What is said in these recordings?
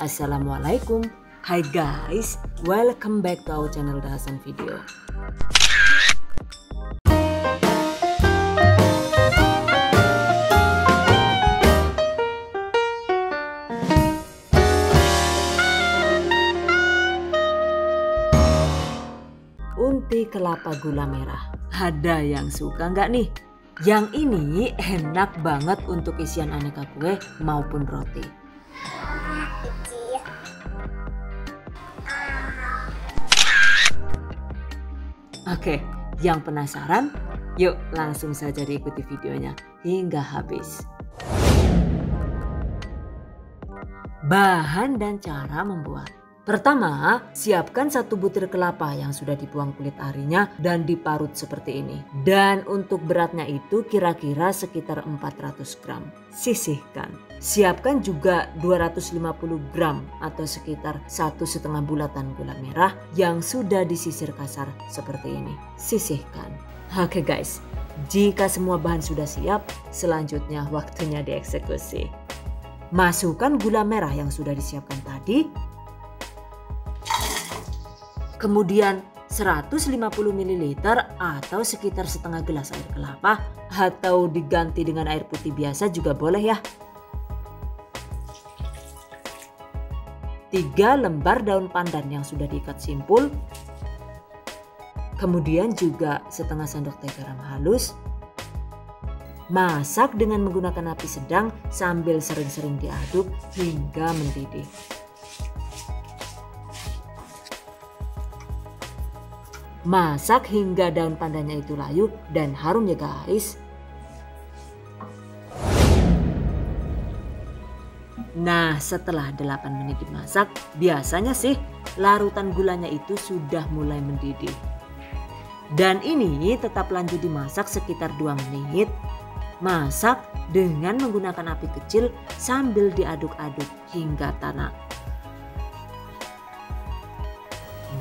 Assalamualaikum. Hai guys, welcome back to our channel Dahasan Video. Unti kelapa gula merah. Ada yang suka nggak nih? Yang ini enak banget untuk isian aneka kue maupun roti. Oke, yang penasaran? Yuk langsung saja diikuti videonya hingga habis. Bahan dan cara membuat. Pertama, siapkan 1 butir kelapa yang sudah dibuang kulit arinya dan diparut seperti ini. Dan untuk beratnya itu kira-kira sekitar 400 gram. Sisihkan. Siapkan juga 250 gram atau sekitar 1,5 bulatan gula merah yang sudah disisir kasar seperti ini. Sisihkan. Oke guys, jika semua bahan sudah siap, selanjutnya waktunya dieksekusi. Masukkan gula merah yang sudah disiapkan tadi. Kemudian 150 ml atau sekitar setengah gelas air kelapa atau diganti dengan air putih biasa juga boleh ya. 3 lembar daun pandan yang sudah diikat simpul. Kemudian juga setengah sendok teh garam halus. Masak dengan menggunakan api sedang sambil sering-sering diaduk hingga mendidih. Masak hingga daun pandannya itu layu dan harum ya guys. Nah, setelah 8 menit dimasak, biasanya sih larutan gulanya itu sudah mulai mendidih. Dan ini tetap lanjut dimasak sekitar 2 menit. Masak dengan menggunakan api kecil sambil diaduk-aduk hingga tanak.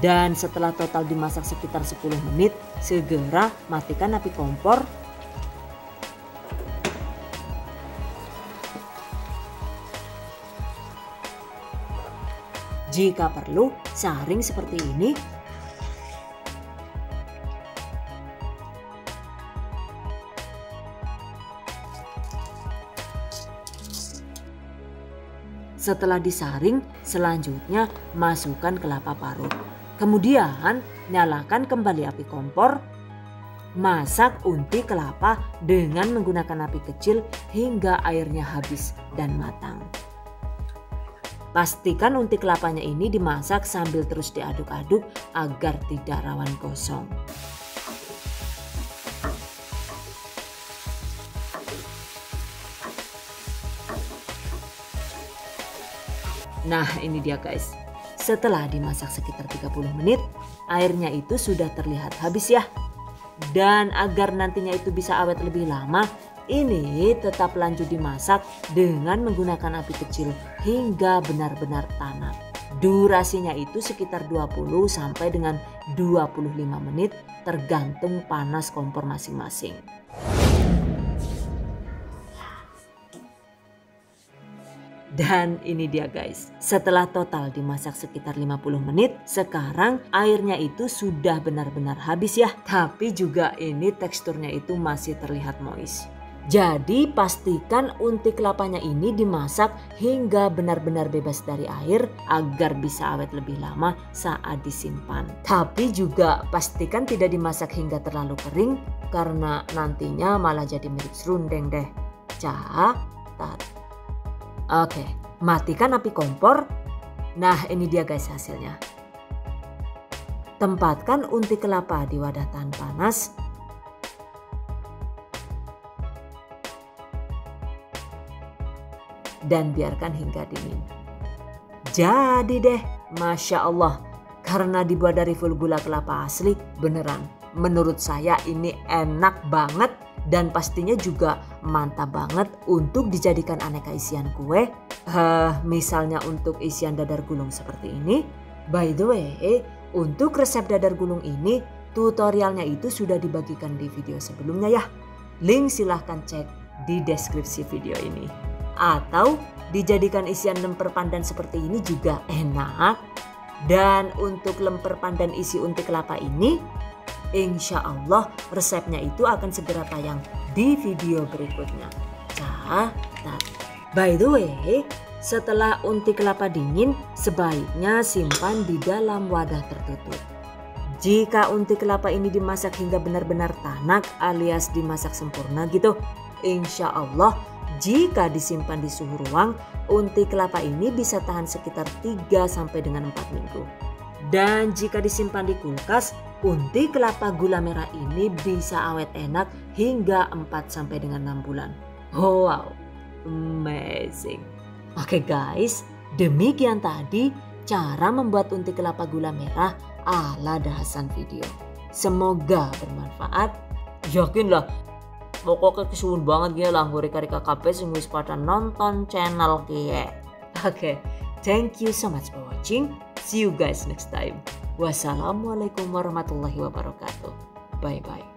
Dan setelah total dimasak sekitar 10 menit, segera matikan api kompor. Jika perlu, saring seperti ini. Setelah disaring, selanjutnya masukkan kelapa parut. Kemudian nyalakan kembali api kompor. Masak unti kelapa dengan menggunakan api kecil hingga airnya habis dan matang. Pastikan unti kelapanya ini dimasak sambil terus diaduk-aduk agar tidak rawan gosong. Nah, ini dia guys. Setelah dimasak sekitar 30 menit, airnya itu sudah terlihat habis ya. Dan agar nantinya itu bisa awet lebih lama, ini tetap lanjut dimasak dengan menggunakan api kecil hingga benar-benar tanak. Durasinya itu sekitar 20 sampai dengan 25 menit tergantung panas kompor masing-masing. Dan ini dia guys, setelah total dimasak sekitar 50 menit, sekarang airnya itu sudah benar-benar habis ya. Tapi juga ini teksturnya itu masih terlihat moist. Jadi pastikan unti kelapanya ini dimasak hingga benar-benar bebas dari air agar bisa awet lebih lama saat disimpan. Tapi juga pastikan tidak dimasak hingga terlalu kering karena nantinya malah jadi mirip serundeng deh. Catat. Oke, matikan api kompor. Nah, ini dia guys hasilnya. Tempatkan unti kelapa di wadah tahan panas. Dan biarkan hingga dingin. Jadi deh, Masya Allah. Karena dibuat dari full gula kelapa asli, beneran. Menurut saya ini enak banget. Dan pastinya juga mantap banget untuk dijadikan aneka isian kue. Misalnya untuk isian dadar gulung seperti ini. By the way, untuk resep dadar gulung ini tutorialnya itu sudah dibagikan di video sebelumnya ya. Link silahkan cek di deskripsi video ini. Atau dijadikan isian lemper pandan seperti ini juga enak. Dan untuk lemper pandan isi unti kelapa ini, insya Allah resepnya itu akan segera tayang di video berikutnya. Catat. By the way, setelah unti kelapa dingin, sebaiknya simpan di dalam wadah tertutup. Jika unti kelapa ini dimasak hingga benar-benar tanak alias dimasak sempurna gitu, insya Allah jika disimpan di suhu ruang, unti kelapa ini bisa tahan sekitar 3 sampai dengan 4 minggu. Dan jika disimpan di kulkas, unti kelapa gula merah ini bisa awet enak hingga 4 sampai dengan 6 bulan. Wow, amazing. Oke guys, demikian tadi cara membuat unti kelapa gula merah ala dahasan video. Semoga bermanfaat. Yakinlah, pokoknya kesuwun banget gini lah reka-reka kabeh sing wis pada nonton channel kie. Oke, thank you so much for watching. See you guys next time. Wassalamualaikum warahmatullahi wabarakatuh. Bye bye.